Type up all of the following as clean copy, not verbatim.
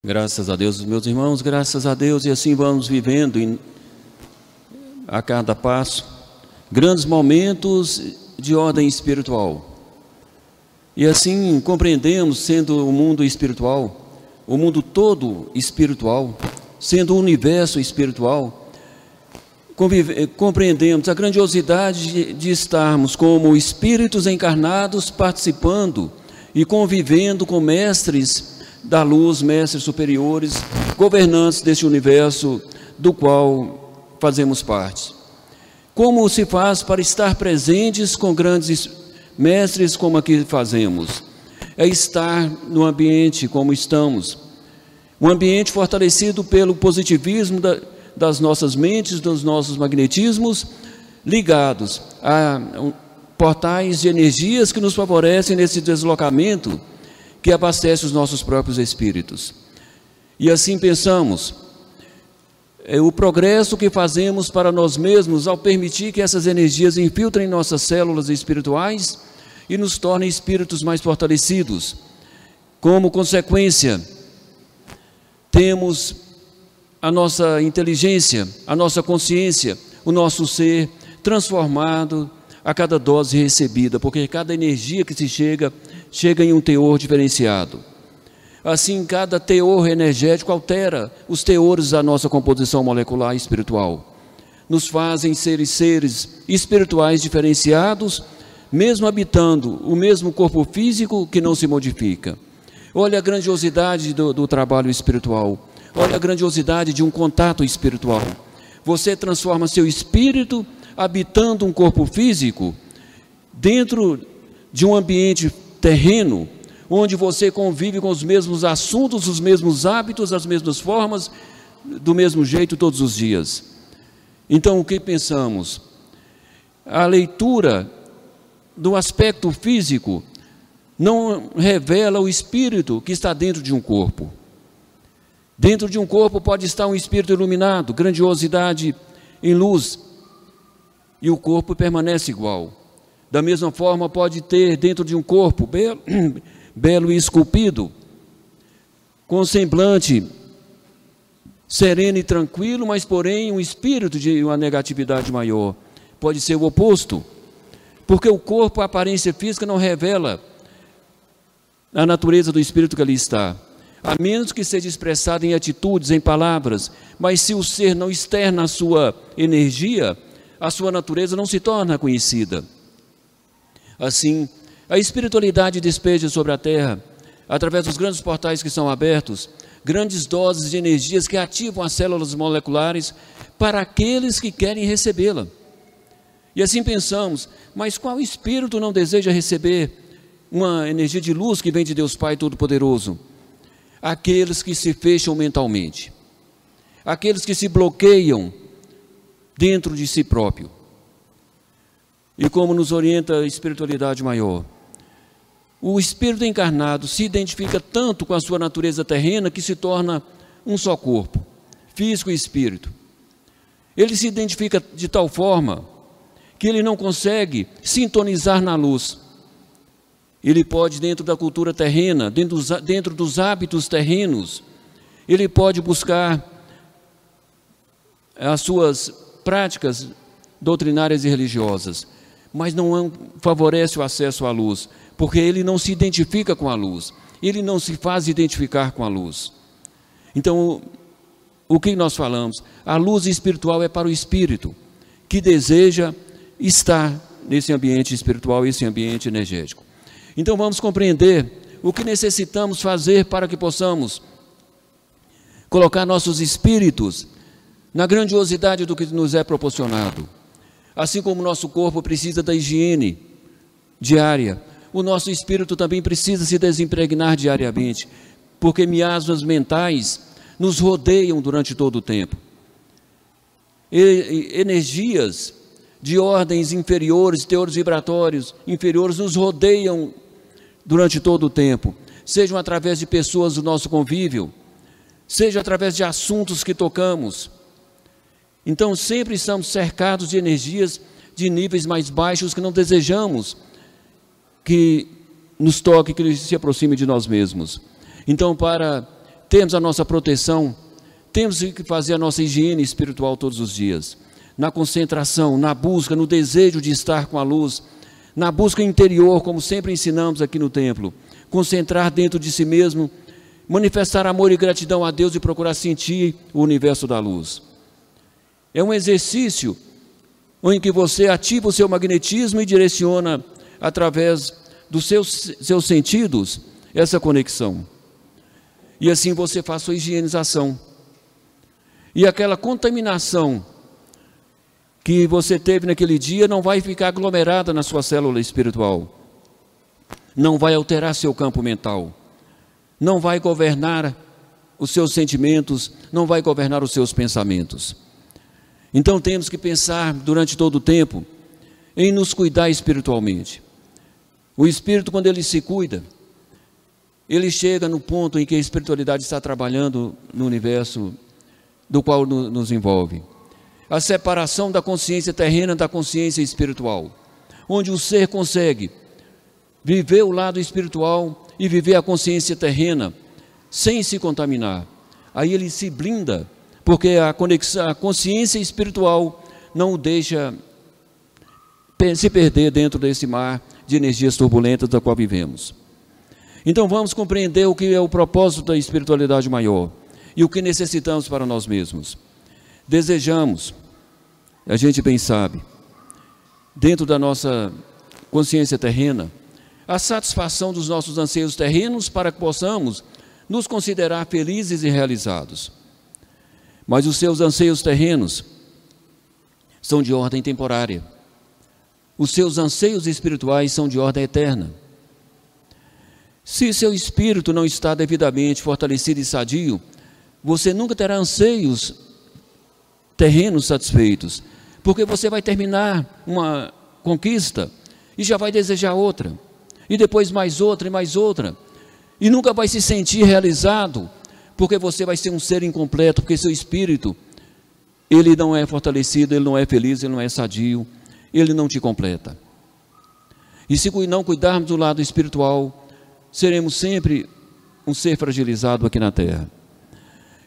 Graças a Deus, meus irmãos, graças a Deus, e assim vamos vivendo a cada passo grandes momentos de ordem espiritual. E assim compreendemos, sendo o mundo espiritual, o mundo todo espiritual, sendo o universo espiritual, compreendemos a grandiosidade de estarmos como espíritos encarnados participando e convivendo com mestres da luz, mestres superiores, governantes deste universo do qual fazemos parte. Como se faz para estar presentes com grandes mestres como aqui fazemos? É estar no ambiente como estamos, um ambiente fortalecido pelo positivismo das nossas mentes, dos nossos magnetismos, ligados a portais de energias que nos favorecem nesse deslocamento que abastece os nossos próprios espíritos. E assim pensamos, o progresso que fazemos para nós mesmos ao permitir que essas energias infiltrem nossas células espirituais e nos tornem espíritos mais fortalecidos. Como consequência, temos a nossa inteligência, a nossa consciência, o nosso ser transformado a cada dose recebida, porque cada energia que se chega em um teor diferenciado. Assim, cada teor energético altera os teores da nossa composição molecular e espiritual. Nos fazem seres espirituais diferenciados, mesmo habitando o mesmo corpo físico que não se modifica. Olha a grandiosidade do trabalho espiritual. Olha a grandiosidade de um contato espiritual. Você transforma seu espírito habitando um corpo físico dentro de um ambiente terreno, onde você convive com os mesmos assuntos, os mesmos hábitos, as mesmas formas, do mesmo jeito todos os dias. Então, o que pensamos? A leitura do aspecto físico não revela o espírito que está dentro de um corpo. Dentro de um corpo pode estar um espírito iluminado, grandiosidade em luz, e o corpo permanece igual. Da mesma forma, pode ter dentro de um corpo belo e esculpido, com semblante sereno e tranquilo, mas porém um espírito de uma negatividade maior. Pode ser o oposto, porque o corpo, a aparência física, não revela a natureza do espírito que ali está, a menos que seja expressado em atitudes, em palavras. Mas se o ser não externa a sua energia, a sua natureza não se torna conhecida. Assim, a espiritualidade despeja sobre a Terra, através dos grandes portais que são abertos, grandes doses de energias que ativam as células moleculares para aqueles que querem recebê-la. E assim pensamos, mas qual espírito não deseja receber uma energia de luz que vem de Deus Pai Todo-Poderoso? Aqueles que se fecham mentalmente, aqueles que se bloqueiam dentro de si próprio. E como nos orienta a espiritualidade maior, o espírito encarnado se identifica tanto com a sua natureza terrena que se torna um só corpo, físico e espírito. Ele se identifica de tal forma que ele não consegue sintonizar na luz. Ele pode, dentro da cultura terrena, dentro dos hábitos terrenos, ele pode buscar as suas práticas doutrinárias e religiosas, mas não favorece o acesso à luz, porque ele não se identifica com a luz, ele não se faz identificar com a luz. Então, o que nós falamos? A luz espiritual é para o espírito, que deseja estar nesse ambiente espiritual, esse ambiente energético. Então, vamos compreender o que necessitamos fazer para que possamos colocar nossos espíritos na grandiosidade do que nos é proporcionado. Assim como o nosso corpo precisa da higiene diária, o nosso espírito também precisa se desimpregnar diariamente, porque miasmas mentais nos rodeiam durante todo o tempo. Energias de ordens inferiores, teores vibratórios inferiores nos rodeiam durante todo o tempo, sejam através de pessoas do nosso convívio, seja através de assuntos que tocamos. Então, sempre estamos cercados de energias de níveis mais baixos que não desejamos que nos toque, que se aproxime de nós mesmos. Então, para termos a nossa proteção, temos que fazer a nossa higiene espiritual todos os dias, na concentração, na busca, no desejo de estar com a luz, na busca interior, como sempre ensinamos aqui no templo, concentrar dentro de si mesmo, manifestar amor e gratidão a Deus e procurar sentir o universo da luz. É um exercício em que você ativa o seu magnetismo e direciona através dos seus sentidos essa conexão. E assim você faz sua higienização. E aquela contaminação que você teve naquele dia não vai ficar aglomerada na sua célula espiritual. Não vai alterar seu campo mental. Não vai governar os seus sentimentos, não vai governar os seus pensamentos. Então temos que pensar durante todo o tempo em nos cuidar espiritualmente. O espírito, quando ele se cuida, ele chega no ponto em que a espiritualidade está trabalhando no universo do qual nos envolve. A separação da consciência terrena da consciência espiritual, onde o ser consegue viver o lado espiritual e viver a consciência terrena sem se contaminar. Aí ele se blinda, porque a consciência espiritual não o deixa se perder dentro desse mar de energias turbulentas da qual vivemos. Então vamos compreender o que é o propósito da espiritualidade maior e o que necessitamos para nós mesmos. Desejamos, a gente bem sabe, dentro da nossa consciência terrena, a satisfação dos nossos anseios terrenos para que possamos nos considerar felizes e realizados. Mas os seus anseios terrenos são de ordem temporária. Os seus anseios espirituais são de ordem eterna. Se seu espírito não está devidamente fortalecido e sadio, você nunca terá anseios terrenos satisfeitos, porque você vai terminar uma conquista e já vai desejar outra, e depois mais outra e mais outra, e nunca vai se sentir realizado, porque você vai ser um ser incompleto, porque seu espírito, ele não é fortalecido, ele não é feliz, ele não é sadio, ele não te completa. E se não cuidarmos do lado espiritual, seremos sempre um ser fragilizado aqui na Terra.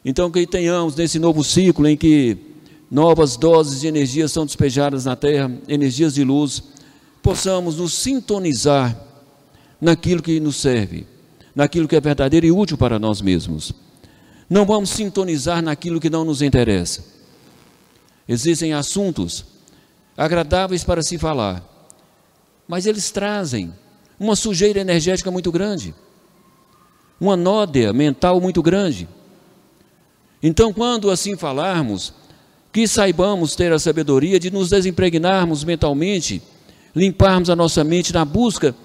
Então que tenhamos nesse novo ciclo em que novas doses de energia são despejadas na Terra, energias de luz, possamos nos sintonizar naquilo que nos serve, naquilo que é verdadeiro e útil para nós mesmos. Não vamos sintonizar naquilo que não nos interessa. Existem assuntos agradáveis para se falar, mas eles trazem uma sujeira energética muito grande, uma nódea mental muito grande. Então, quando assim falarmos, que saibamos ter a sabedoria de nos desimpregnarmos mentalmente, limparmos a nossa mente na busca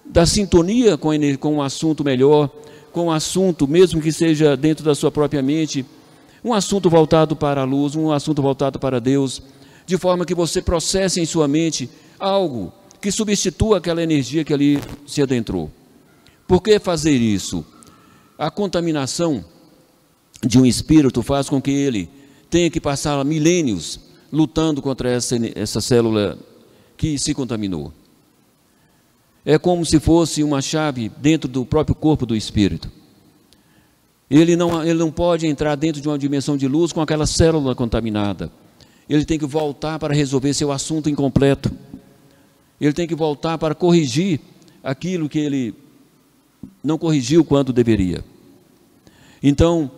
da sintonia com um assunto melhor, com um assunto, mesmo que seja dentro da sua própria mente, um assunto voltado para a luz, um assunto voltado para Deus, de forma que você processe em sua mente algo que substitua aquela energia que ali se adentrou. Por que fazer isso? A contaminação de um espírito faz com que ele tenha que passar milênios lutando contra essa célula que se contaminou. É como se fosse uma chave dentro do próprio corpo do espírito. Ele não pode entrar dentro de uma dimensão de luz com aquela célula contaminada. Ele tem que voltar para resolver seu assunto incompleto. Ele tem que voltar para corrigir aquilo que ele não corrigiu quando deveria. Então,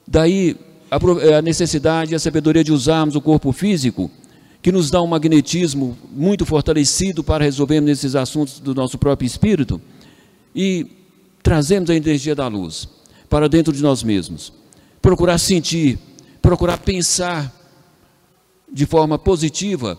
daí a necessidade e a sabedoria de usarmos o corpo físico, que nos dá um magnetismo muito fortalecido para resolvermos esses assuntos do nosso próprio espírito, e trazemos a energia da luz para dentro de nós mesmos. Procurar sentir, procurar pensar de forma positiva,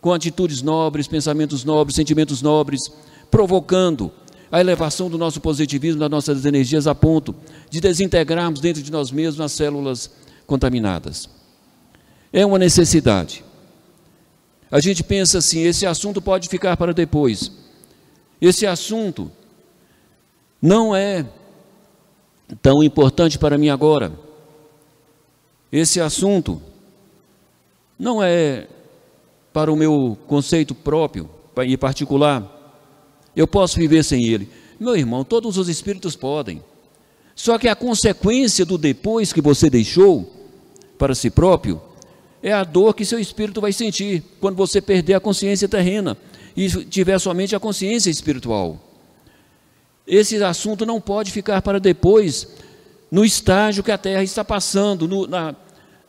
com atitudes nobres, pensamentos nobres, sentimentos nobres, provocando a elevação do nosso positivismo, das nossas energias, a ponto de desintegrarmos dentro de nós mesmos as células contaminadas. É uma necessidade. A gente pensa assim, esse assunto pode ficar para depois. Esse assunto não é tão importante para mim agora. Esse assunto não é para o meu conceito próprio e particular. Eu posso viver sem ele. Meu irmão, todos os espíritos podem. Só que a consequência do depois que você deixou para si próprio é a dor que seu espírito vai sentir quando você perder a consciência terrena e tiver somente a consciência espiritual. Esse assunto não pode ficar para depois, no estágio que a Terra está passando,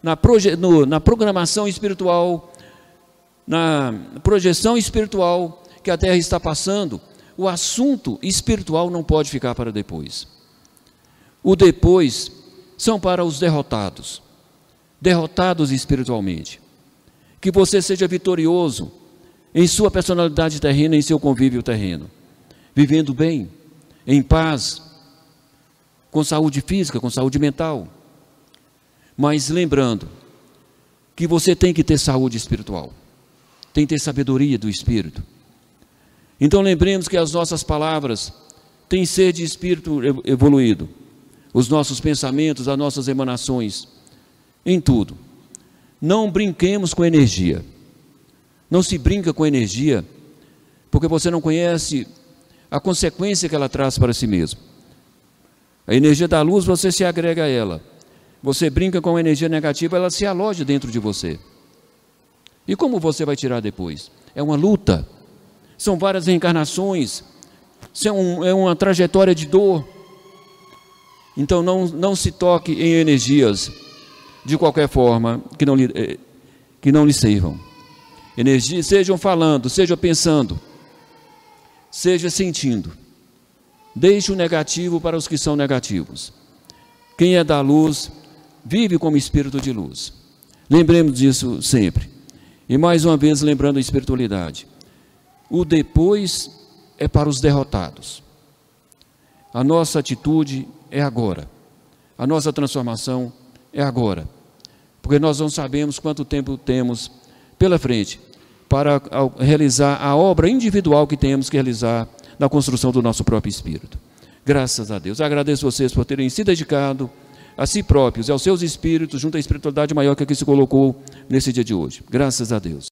na programação espiritual, na projeção espiritual que a Terra está passando. O assunto espiritual não pode ficar para depois. O depois são para os derrotados, derrotados espiritualmente. Que você seja vitorioso em sua personalidade terrena, em seu convívio terreno, vivendo bem, em paz, com saúde física, com saúde mental. Mas lembrando que você tem que ter saúde espiritual, tem que ter sabedoria do Espírito. Então lembremos que as nossas palavras têm ser de espírito evoluído, os nossos pensamentos, as nossas emanações, em tudo. Não brinquemos com energia. Não se brinca com energia, porque você não conhece a consequência que ela traz para si mesmo. A energia da luz, você se agrega a ela. Você brinca com a energia negativa, ela se aloja dentro de você. E como você vai tirar depois? É uma luta. São várias reencarnações. É uma trajetória de dor. Então não se toque em energias de qualquer forma que não lhe sirvam. Energias, sejam falando, sejam pensando, seja sentindo. Deixe o negativo para os que são negativos. Quem é da luz, vive como espírito de luz. Lembremos disso sempre. E mais uma vez, lembrando a espiritualidade. O depois é para os derrotados. A nossa atitude é agora. A nossa transformação é agora. Porque nós não sabemos quanto tempo temos pela frente para realizar a obra individual que temos que realizar na construção do nosso próprio espírito. Graças a Deus. Agradeço vocês por terem se dedicado a si próprios e aos seus espíritos, junto à espiritualidade maior que aqui se colocou nesse dia de hoje. Graças a Deus.